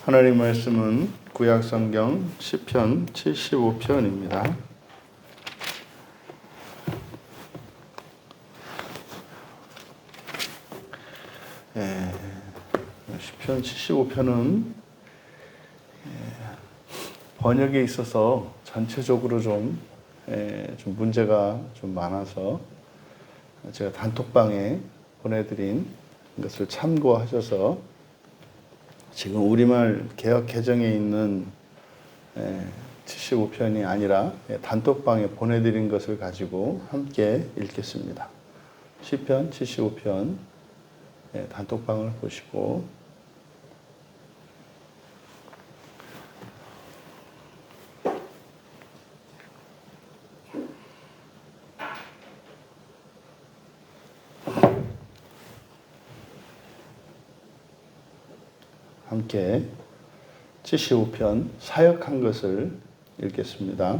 하나님 말씀은 구약성경 시편 75편입니다. 시편 75편은 번역에 있어서 전체적으로 좀 문제가 좀 많아서 제가 단톡방에 보내드린 것을 참고하셔서 지금 우리말 개역 개정에 있는 75편이 아니라 단톡방에 보내드린 것을 가지고 함께 읽겠습니다. 시편 75편 단톡방을 보시고 함께 75편 사역한 것을 읽겠습니다.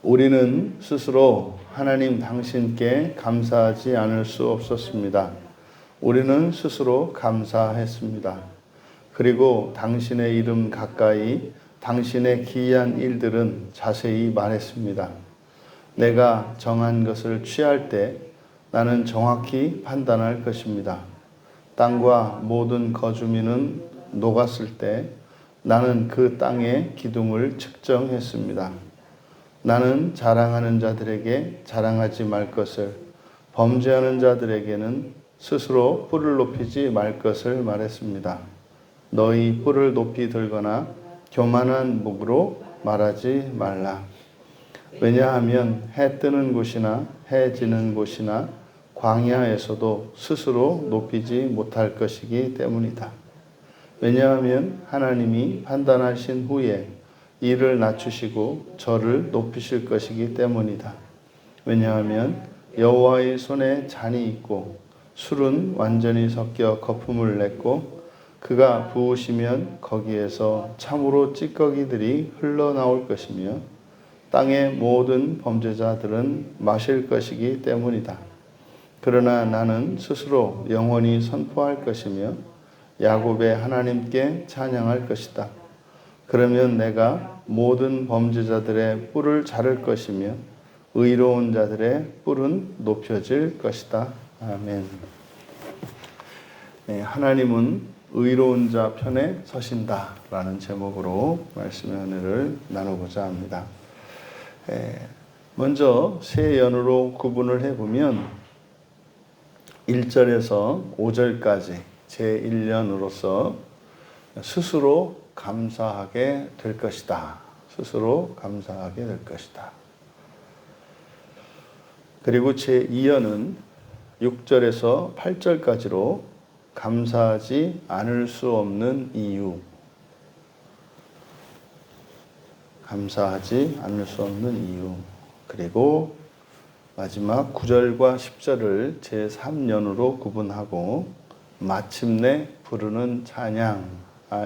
우리는 스스로 하나님 당신께 감사하지 않을 수 없었습니다. 우리는 스스로 감사했습니다. 그리고 당신의 이름 가까이 당신의 기이한 일들은 자세히 말했습니다. 내가 정한 것을 취할 때 나는 정확히 판단할 것입니다. 땅과 모든 거주민은 녹았을 때 나는 그 땅의 기둥을 측정했습니다. 나는 자랑하는 자들에게 자랑하지 말 것을, 범죄하는 자들에게는 스스로 뿔을 높이지 말 것을 말했습니다. 너희 뿔을 높이 들거나 교만한 목으로 말하지 말라. 왜냐하면 해 뜨는 곳이나 해 지는 곳이나 광야에서도 스스로 높이지 못할 것이기 때문이다. 왜냐하면 하나님이 판단하신 후에 이를 낮추시고 저를 높이실 것이기 때문이다. 왜냐하면 여호와의 손에 잔이 있고 술은 완전히 섞여 거품을 냈고 그가 부으시면 거기에서 참으로 찌꺼기들이 흘러나올 것이며 땅의 모든 범죄자들은 마실 것이기 때문이다. 그러나 나는 스스로 영원히 선포할 것이며 야곱의 하나님께 찬양할 것이다. 그러면 내가 모든 범죄자들의 뿔을 자를 것이며 의로운 자들의 뿔은 높여질 것이다. 아멘. 하나님은 의로운 자 편에 서신다 라는 제목으로 말씀의 은혜를 나누고자 합니다. 먼저 세 연으로 구분을 해보면 1절에서 5절까지 제1년으로서 스스로 감사하게 될 것이다. 스스로 감사하게 될 것이다. 그리고 제2연은 6절에서 8절까지로 감사하지 않을 수 없는 이유. 감사하지 않을 수 없는 이유. 그리고 마지막 9절과 10절을 제3연으로 구분하고 마침내 부르는 찬양,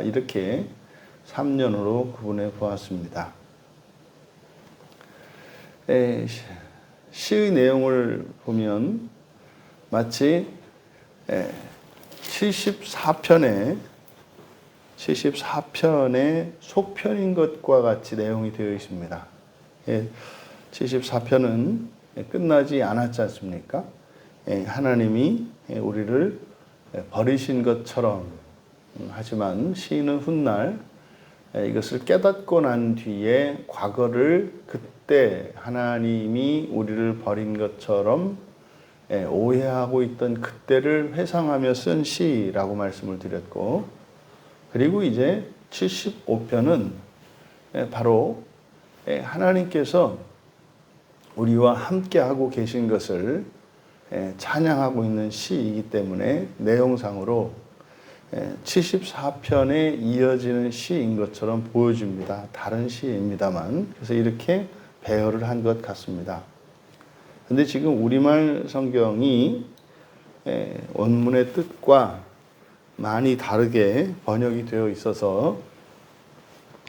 이렇게 3연으로 구분해 보았습니다. 시의 내용을 보면 마치 74편의 속편인 것과 같이 내용이 되어 있습니다. 74편은 끝나지 않았지 않습니까? 하나님이 우리를 버리신 것처럼, 하지만 시인은 훗날 이것을 깨닫고 난 뒤에 과거를 그때 하나님이 우리를 버린 것처럼 오해하고 있던 그때를 회상하며 쓴 시라고 말씀을 드렸고, 그리고 이제 75편은 바로 하나님께서 우리와 함께하고 계신 것을 찬양하고 있는 시이기 때문에 내용상으로 74편에 이어지는 시인 것처럼 보여집니다. 다른 시입니다만. 그래서 이렇게 배열을 한 것 같습니다. 그런데 지금 우리말 성경이 원문의 뜻과 많이 다르게 번역이 되어 있어서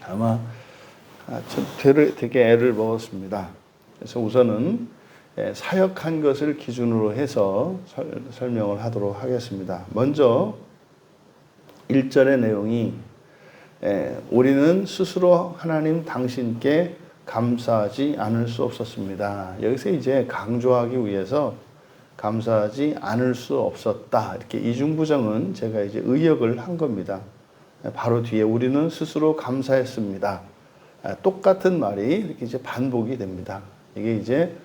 아마 되게 애를 먹었습니다. 그래서 우선은 사역한 것을 기준으로 해서 설명을 하도록 하겠습니다. 먼저 1절의 내용이 우리는 스스로 하나님 당신께 감사하지 않을 수 없었습니다. 여기서 이제 강조하기 위해서 감사하지 않을 수 없었다. 이렇게 이중부정은 제가 이제 의역을 한 겁니다. 바로 뒤에 우리는 스스로 감사했습니다. 똑같은 말이 이렇게 이제 반복이 됩니다. 이게 이제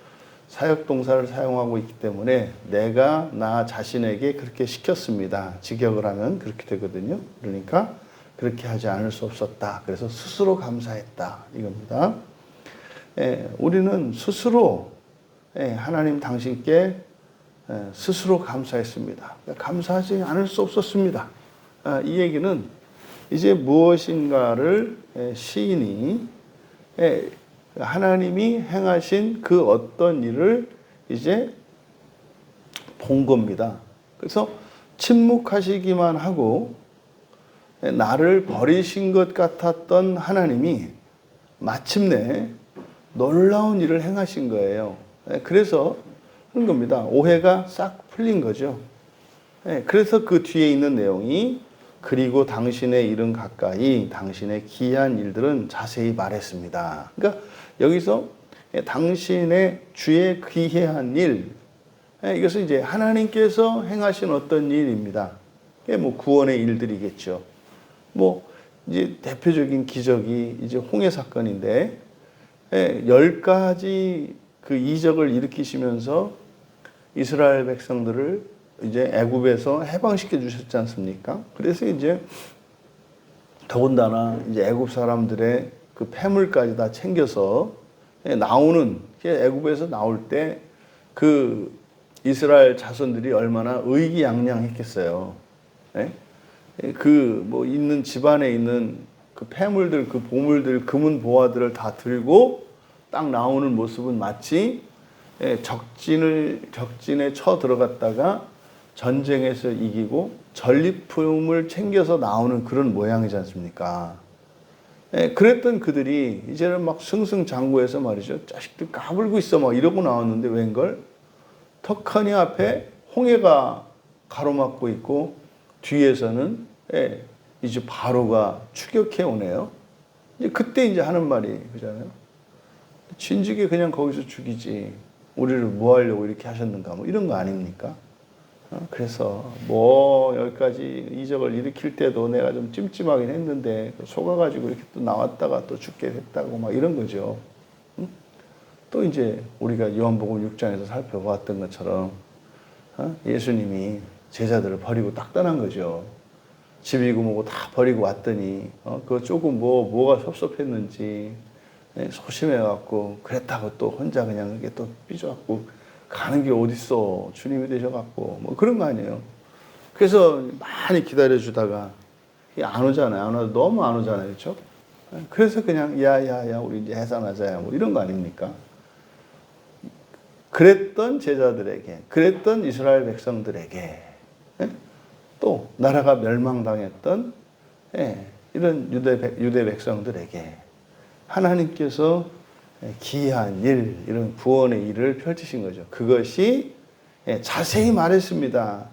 사역동사를 사용하고 있기 때문에 내가 나 자신에게 그렇게 시켰습니다. 직역을 하면 그렇게 되거든요. 그러니까 그렇게 하지 않을 수 없었다. 그래서 스스로 감사했다. 이겁니다. 우리는 스스로 하나님 당신께 스스로 감사했습니다. 감사하지 않을 수 없었습니다. 이 얘기는 이제 무엇인가를 시인이 하나님이 행하신 그 어떤 일을 이제 본 겁니다. 그래서 침묵하시기만 하고 나를 버리신 것 같았던 하나님이 마침내 놀라운 일을 행하신 거예요. 그래서 그런 겁니다. 오해가 싹 풀린 거죠. 그래서 그 뒤에 있는 내용이 그리고 당신의 일은 가까이 당신의 기이한 일들은 자세히 말했습니다. 그러니까 여기서 당신의 주의 기이한 일, 이것은 이제 하나님께서 행하신 어떤 일입니다. 뭐 구원의 일들이겠죠. 뭐 이제 대표적인 기적이 이제 홍해 사건인데 10가지 그 이적을 일으키시면서 이스라엘 백성들을 이제 애굽에서 해방시켜 주셨지 않습니까? 그래서 이제 더군다나 이제 애굽 사람들의 그 폐물까지 다 챙겨서 나오는 애굽에서 나올 때 그 이스라엘 자손들이 얼마나 의기양양했겠어요. 그 뭐 있는 집안에 있는 그 폐물들, 그 보물들, 금은 보화들을 다 들고 딱 나오는 모습은 마치 적진에 쳐 들어갔다가 전쟁에서 이기고 전리품을 챙겨서 나오는 그런 모양이지 않습니까? 그랬던 그들이 이제는 막 승승장구해서 말이죠. 자식들 까불고 있어 막 이러고 나왔는데 웬걸? 턱하니 앞에 홍해가 가로막고 있고 뒤에서는 이제 바로가 추격해 오네요. 이제 그때 이제 하는 말이 그잖아요. 진즉에 그냥 거기서 죽이지. 우리를 뭐 하려고 이렇게 하셨는가 뭐 이런 거 아닙니까? 그래서 뭐 여기까지 이적을 일으킬 때도 내가 좀 찜찜하긴 했는데 속아가지고 이렇게 또 나왔다가 또 죽게 됐다고 막 이런 거죠. 또 이제 우리가 요한복음 6장에서 살펴보았던 것처럼 예수님이 제자들을 버리고 딱 떠난 거죠. 집이고 뭐고 다 버리고 왔더니 그거 조금 뭐가 섭섭했는지 소심해갖고 그랬다고 또 혼자 그냥 이렇게 또 삐져갖고 가는 게 어딨어. 주님이 되셔갖고 뭐 그런 거 아니에요. 그래서 많이 기다려주다가 안 오잖아요. 안 와도 너무 안 오잖아요. 그렇죠? 그래서 그냥 야야야 우리 이제 해산하자야 뭐 이런 거 아닙니까? 그랬던 제자들에게, 그랬던 이스라엘 백성들에게, 또 나라가 멸망당했던 이런 유대 백성들에게 하나님께서 기이한 일, 이런 구원의 일을 펼치신 거죠. 그것이 자세히 말했습니다.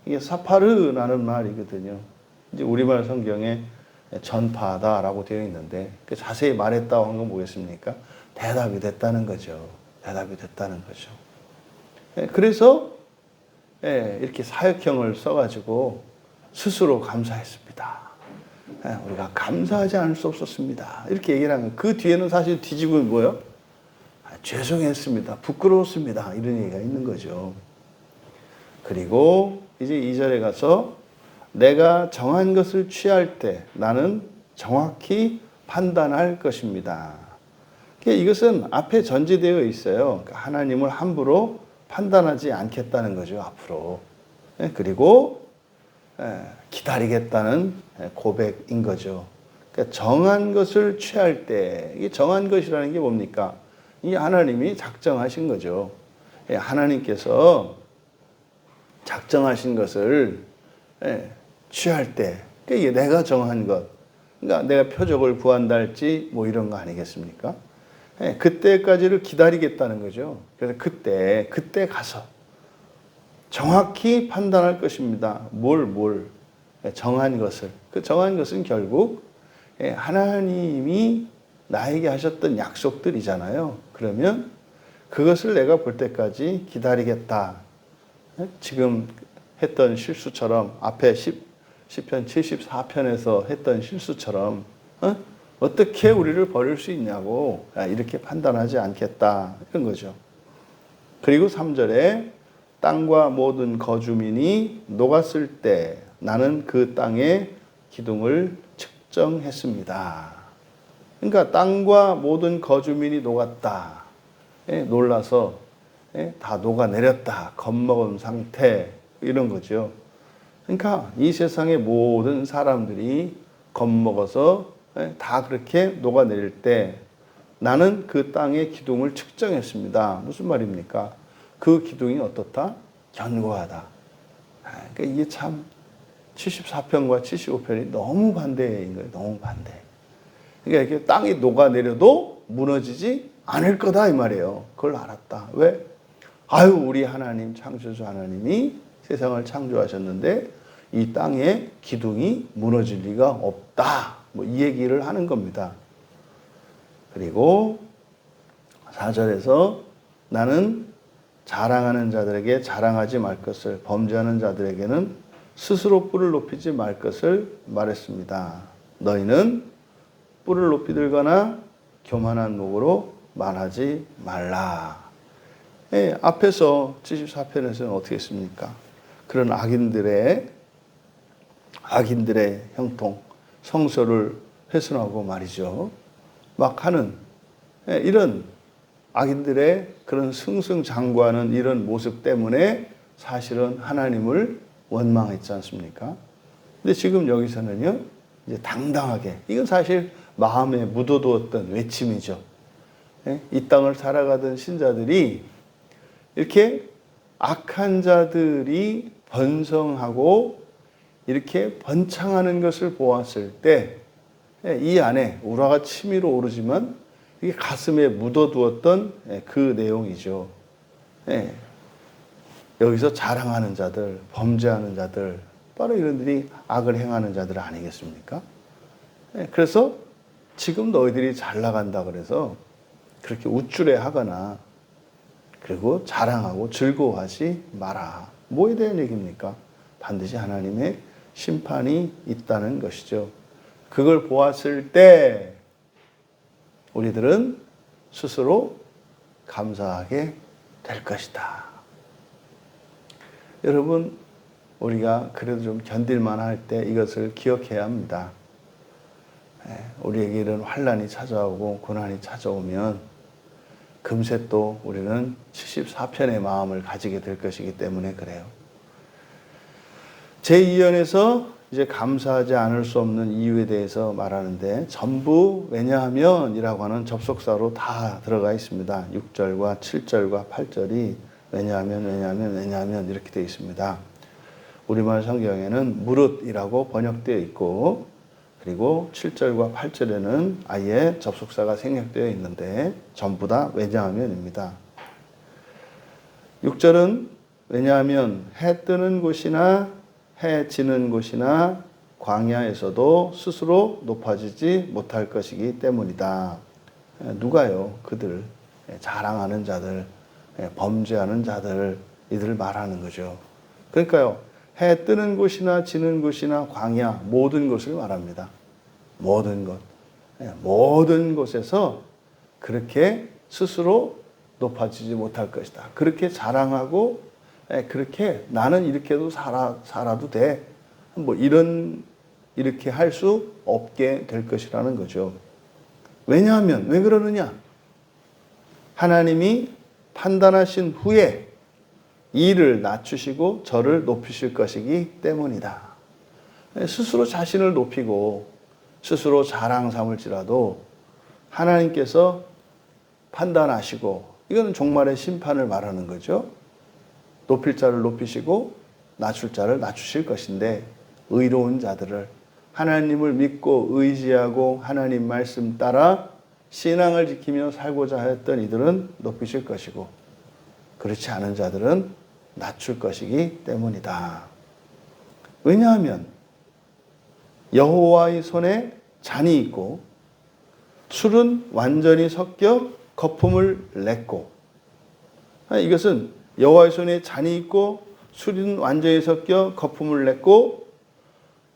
이게 사파르라는 말이거든요. 이제 우리말 성경에 전파하다라고 되어 있는데 자세히 말했다고 한 건 뭐겠습니까? 대답이 됐다는 거죠. 대답이 됐다는 거죠. 그래서 이렇게 사역형을 써가지고 스스로 감사했습니다. 우리가 감사하지 않을 수 없었습니다. 이렇게 얘기를 하는 그 뒤에는 사실 뒤집으면 뭐예요? 죄송했습니다. 부끄러웠습니다. 이런 얘기가 있는 거죠. 그리고 이제 2절에 가서 내가 정한 것을 취할 때 나는 정확히 판단할 것입니다. 이것은 앞에 전제되어 있어요. 하나님을 함부로 판단하지 않겠다는 거죠. 앞으로. 그리고 기다리겠다는 고백인 거죠. 그러니까 정한 것을 취할 때, 이 정한 것이라는 게 뭡니까? 이 하나님이 작정하신 거죠. 하나님께서 작정하신 것을 취할 때, 그러니까 이게 내가 정한 것, 그러니까 내가 표적을 구한다 할지 뭐 이런 거 아니겠습니까? 그때까지를 기다리겠다는 거죠. 그래서 그때 가서 정확히 판단할 것입니다. 뭘. 정한 것을, 그 정한 것은 결국 하나님이 나에게 하셨던 약속들이잖아요. 그러면 그것을 내가 볼 때까지 기다리겠다. 지금 했던 실수처럼 앞에 시편 74편에서 했던 실수처럼 어떻게 우리를 버릴 수 있냐고 이렇게 판단하지 않겠다. 이런 거죠. 그리고 3절에 땅과 모든 거주민이 녹았을 때 나는 그 땅의 기둥을 측정했습니다. 그러니까 땅과 모든 거주민이 녹았다. 놀라서 다 녹아내렸다. 겁먹은 상태 이런 거죠. 그러니까 이 세상의 모든 사람들이 겁먹어서 다 그렇게 녹아내릴 때 나는 그 땅의 기둥을 측정했습니다. 무슨 말입니까? 그 기둥이 어떻다? 견고하다. 그러니까 이게 참 74편과 75편이 너무 반대인 거예요. 너무 반대. 그러니까 이렇게 땅이 녹아내려도 무너지지 않을 거다 이 말이에요. 그걸 알았다. 왜? 아유, 우리 하나님, 창조주 하나님이 세상을 창조하셨는데 이 땅의 기둥이 무너질 리가 없다. 뭐 이 얘기를 하는 겁니다. 그리고 4절에서 나는 자랑하는 자들에게 자랑하지 말 것을, 범죄하는 자들에게는 스스로 뿔을 높이지 말 것을 말했습니다. 너희는 뿔을 높이 들거나 교만한 목으로 말하지 말라. 앞에서 74편에서는 어떻게 했습니까? 그런 악인들의 형통, 성소를 훼손하고 말이죠. 막 하는 이런 악인들의 그런 승승장구하는 이런 모습 때문에 사실은 하나님을 원망했지 않습니까? 근데 지금 여기서는요, 이제 당당하게, 이건 사실 마음에 묻어두었던 외침이죠. 이 땅을 살아가던 신자들이 이렇게 악한 자들이 번성하고 이렇게 번창하는 것을 보았을 때 이 안에 우라가 치밀어 오르지만 이게 가슴에 묻어두었던 그 내용이죠. 여기서 자랑하는 자들, 범죄하는 자들, 바로 이런들이 악을 행하는 자들 아니겠습니까? 그래서 지금 너희들이 잘 나간다 그래서 그렇게 우쭐해 하거나 그리고 자랑하고 즐거워하지 마라. 뭐에 대한 얘기입니까? 반드시 하나님의 심판이 있다는 것이죠. 그걸 보았을 때 우리들은 스스로 감사하게 될 것이다. 여러분, 우리가 그래도 좀 견딜만 할 때 이것을 기억해야 합니다. 우리에게 이런 환난이 찾아오고 고난이 찾아오면 금세 또 우리는 74편의 마음을 가지게 될 것이기 때문에 그래요. 제2연에서 이제 감사하지 않을 수 없는 이유에 대해서 말하는데 전부 왜냐하면이라고 하는 접속사로 다 들어가 있습니다. 6절과 7절과 8절이 왜냐하면 이렇게 되어 있습니다. 우리말 성경에는 무릇이라고 번역되어 있고 그리고 7절과 8절에는 아예 접속사가 생략되어 있는데 전부 다 왜냐하면입니다. 6절은 왜냐하면 해 뜨는 곳이나 해 지는 곳이나 광야에서도 스스로 높아지지 못할 것이기 때문이다. 누가요? 그들, 자랑하는 자들, 범죄하는 자들, 이들을 말하는 거죠. 그러니까요, 해 뜨는 곳이나 지는 곳이나 광야, 모든 것을 말합니다. 모든 것. 모든 곳에서 그렇게 스스로 높아지지 못할 것이다. 그렇게 자랑하고 그렇게 나는 이렇게도 살아도 돼. 뭐 이렇게 할 수 없게 될 것이라는 거죠. 왜냐하면 왜 그러느냐? 하나님이 판단하신 후에 이를 낮추시고 저를 높이실 것이기 때문이다. 스스로 자신을 높이고 스스로 자랑 삼을지라도 하나님께서 판단하시고 이거는 종말의 심판을 말하는 거죠. 높일 자를 높이시고 낮출 자를 낮추실 것인데 의로운 자들을 하나님을 믿고 의지하고 하나님 말씀 따라 신앙을 지키며 살고자 하였던 이들은 높이실 것이고 그렇지 않은 자들은 낮출 것이기 때문이다. 왜냐하면 여호와의 손에 잔이 있고 술은 완전히 섞여 거품을 냈고. 이것은 여호와의 손에 잔이 있고 술은 완전히 섞여 거품을 냈고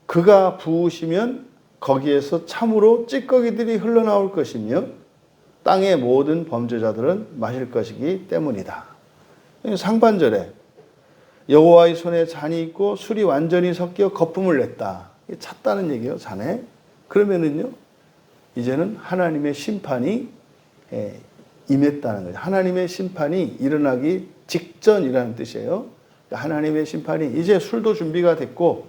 그가 부으시면 거기에서 참으로 찌꺼기들이 흘러나올 것이며 땅의 모든 범죄자들은 마실 것이기 때문이다. 상반절에 여호와의 손에 잔이 있고 술이 완전히 섞여 거품을 냈다. 찼다는 얘기예요, 잔에. 그러면은요, 이제는 하나님의 심판이 임했다는 거죠. 하나님의 심판이 일어나기 직전이라는 뜻이에요. 하나님의 심판이 이제 술도 준비가 됐고,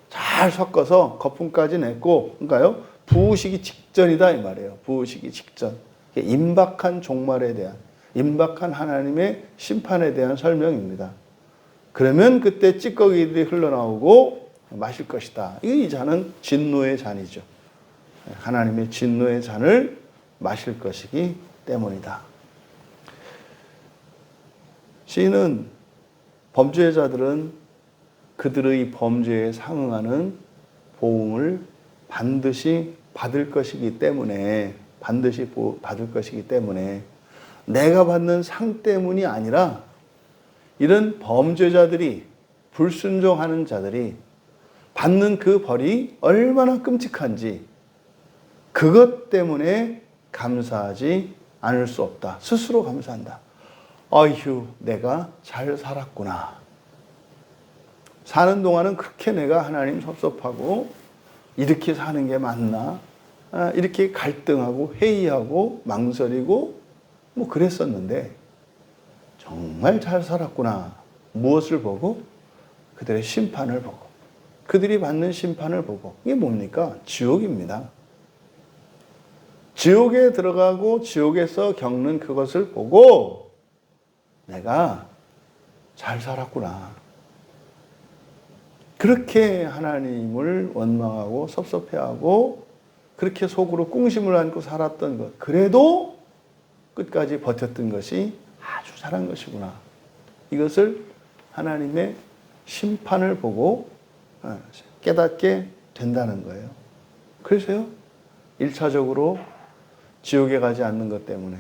잘 섞어서 거품까지 냈고, 그러니까요, 부으시기 직전이다 이 말이에요. 부으시기 직전. 임박한 종말에 대한, 임박한 하나님의 심판에 대한 설명입니다. 그러면 그때 찌꺼기들이 흘러나오고 마실 것이다. 이 잔은 진노의 잔이죠. 하나님의 진노의 잔을 마실 것이기 때문이다. 시인은 범죄자들은 그들의 범죄에 상응하는 보응을 반드시 받을 것이기 때문에 내가 받는 상 때문이 아니라 이런 범죄자들이 불순종하는 자들이 받는 그 벌이 얼마나 끔찍한지 그것 때문에 감사하지 않을 수 없다. 스스로 감사한다. 어휴, 내가 잘 살았구나. 사는 동안은 그렇게 내가 하나님 섭섭하고 이렇게 사는 게 맞나? 이렇게 갈등하고 회의하고 망설이고 뭐 그랬었는데 정말 잘 살았구나. 무엇을 보고? 그들의 심판을 보고. 그들이 받는 심판을 보고. 이게 뭡니까? 지옥입니다. 지옥에 들어가고 지옥에서 겪는 그것을 보고 내가 잘 살았구나. 그렇게 하나님을 원망하고 섭섭해하고 그렇게 속으로 꿍심을 안고 살았던 것. 그래도 끝까지 버텼던 것이 아주 잘한 것이구나. 이것을 하나님의 심판을 보고 깨닫게 된다는 거예요. 그래서요, 1차적으로 지옥에 가지 않는 것 때문에,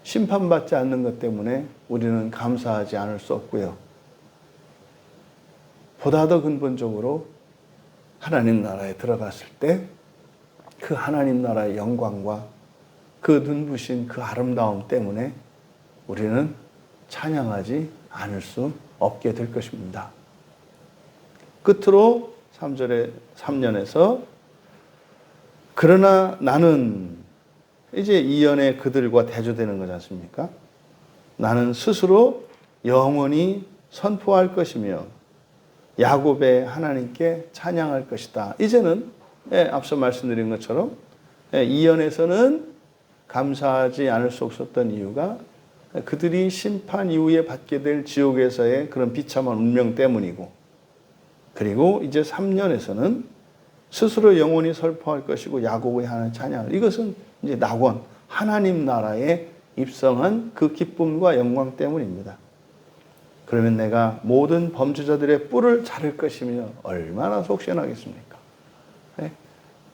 심판받지 않는 것 때문에 우리는 감사하지 않을 수 없고요. 보다 더 근본적으로 하나님 나라에 들어갔을 때 그 하나님 나라의 영광과 그 눈부신 그 아름다움 때문에 우리는 찬양하지 않을 수 없게 될 것입니다. 끝으로 3년에서 그러나 나는 이제 이연의 그들과 대조되는 거지 않습니까? 나는 스스로 영원히 선포할 것이며 야곱의 하나님께 찬양할 것이다. 이제는 앞서 말씀드린 것처럼 이연에서는 감사하지 않을 수 없었던 이유가 그들이 심판 이후에 받게 될 지옥에서의 그런 비참한 운명 때문이고, 그리고 이제 3년에서는 스스로 영원히 선포할 것이고 야곱의 하나님 찬양을, 이것은 이제 낙원 하나님 나라에 입성한 그 기쁨과 영광 때문입니다. 그러면 내가 모든 범죄자들의 뿔을 자를 것이며 얼마나 속시원하겠습니까?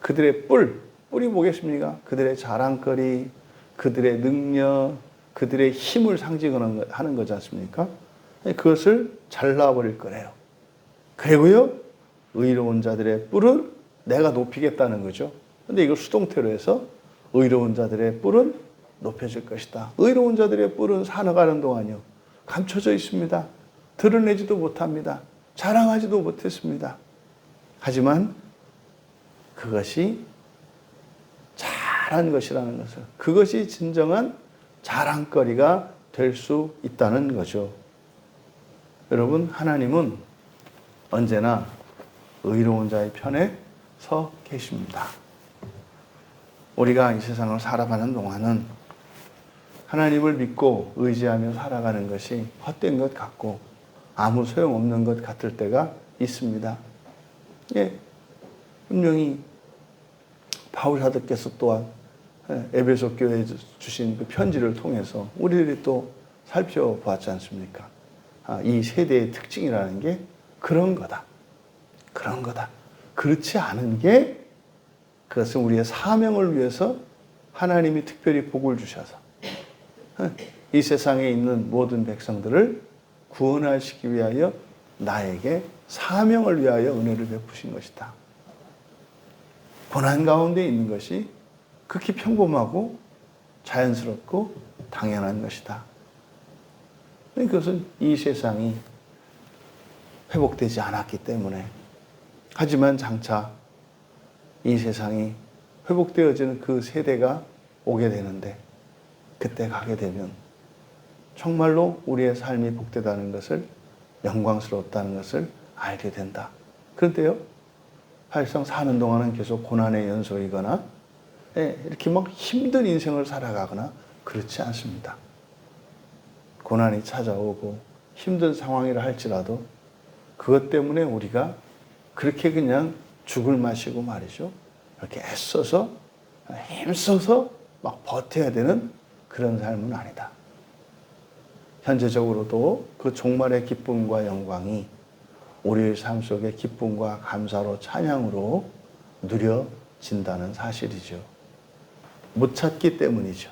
그들의 뿔이 뭐겠습니까? 그들의 자랑거리, 그들의 능력, 그들의 힘을 상징하는 거지 않습니까? 그것을 잘라버릴 거래요. 그리고요, 의로운 자들의 뿔은 내가 높이겠다는 거죠. 근데 이걸 수동태로 해서 의로운 자들의 뿔은 높여질 것이다. 의로운 자들의 뿔은 살아가는 동안요, 감춰져 있습니다. 드러내지도 못합니다. 자랑하지도 못했습니다. 하지만 그것이 잘한 것이라는 것을, 그것이 진정한 자랑거리가 될 수 있다는 거죠. 여러분, 하나님은 언제나 의로운 자의 편에 서 계십니다. 우리가 이 세상을 살아가는 동안은 하나님을 믿고 의지하며 살아가는 것이 헛된 것 같고 아무 소용없는 것 같을 때가 있습니다. 분명히 바울 사도께서 또한 에베소 교회에 주신 그 편지를 통해서 우리들이 또 살펴보았지 않습니까? 이 세대의 특징이라는 게 그런 거다. 그런 거다. 그렇지 않은 게 그것은 우리의 사명을 위해서 하나님이 특별히 복을 주셔서 이 세상에 있는 모든 백성들을 구원하시기 위하여 나에게 사명을 위하여 은혜를 베푸신 것이다. 고난 가운데 있는 것이 극히 평범하고 자연스럽고 당연한 것이다. 그것은 이 세상이 회복되지 않았기 때문에. 하지만 장차 이 세상이 회복되어지는 그 세대가 오게 되는데 그때 가게 되면 정말로 우리의 삶이 복되다는 것을, 영광스럽다는 것을 알게 된다. 그런데요, 사실상 사는 동안은 계속 고난의 연속이거나 이렇게 막 힘든 인생을 살아가거나 그렇지 않습니다. 고난이 찾아오고 힘든 상황이라 할지라도 그것 때문에 우리가 그렇게 그냥 죽을 마시고 말이죠. 이렇게 애써서 힘써서 막 버텨야 되는 그런 삶은 아니다. 현재적으로도 그 종말의 기쁨과 영광이 우리의 삶 속의 기쁨과 감사로 찬양으로 누려진다는 사실이죠. 못 찾기 때문이죠.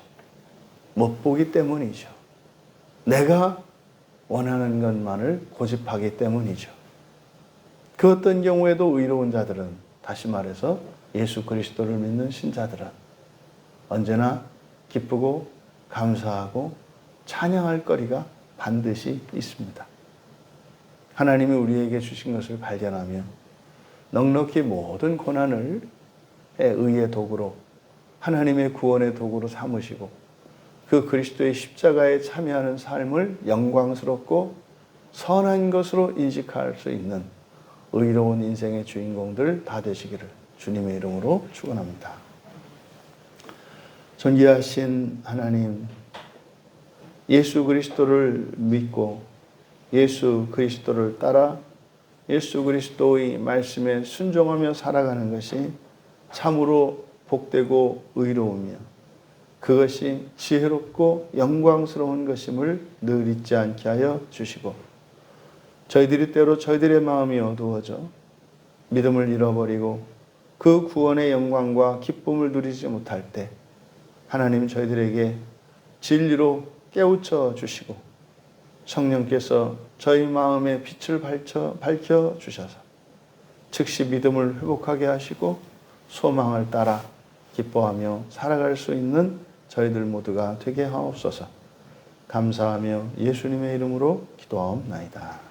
못 보기 때문이죠. 내가 원하는 것만을 고집하기 때문이죠. 그 어떤 경우에도 의로운 자들은, 다시 말해서 예수 그리스도를 믿는 신자들은 언제나 기쁘고 감사하고 찬양할 거리가 반드시 있습니다. 하나님이 우리에게 주신 것을 발견하며 넉넉히 모든 고난을 의의 도구로, 하나님의 구원의 도구로 삼으시고 그 그리스도의 십자가에 참여하는 삶을 영광스럽고 선한 것으로 인식할 수 있는 의로운 인생의 주인공들 다 되시기를 주님의 이름으로 축원합니다. 존귀하신 하나님, 예수 그리스도를 믿고 예수 그리스도를 따라 예수 그리스도의 말씀에 순종하며 살아가는 것이 참으로 복되고 의로우며 그것이 지혜롭고 영광스러운 것임을 늘 잊지 않게 하여 주시고, 저희들이 때로 저희들의 마음이 어두워져 믿음을 잃어버리고 그 구원의 영광과 기쁨을 누리지 못할 때 하나님 저희들에게 진리로 깨우쳐 주시고 성령께서 저희 마음에 빛을 밝혀 주셔서 즉시 믿음을 회복하게 하시고 소망을 따라 기뻐하며 살아갈 수 있는 저희들 모두가 되게 하옵소서. 감사하며 예수님의 이름으로 기도하옵나이다.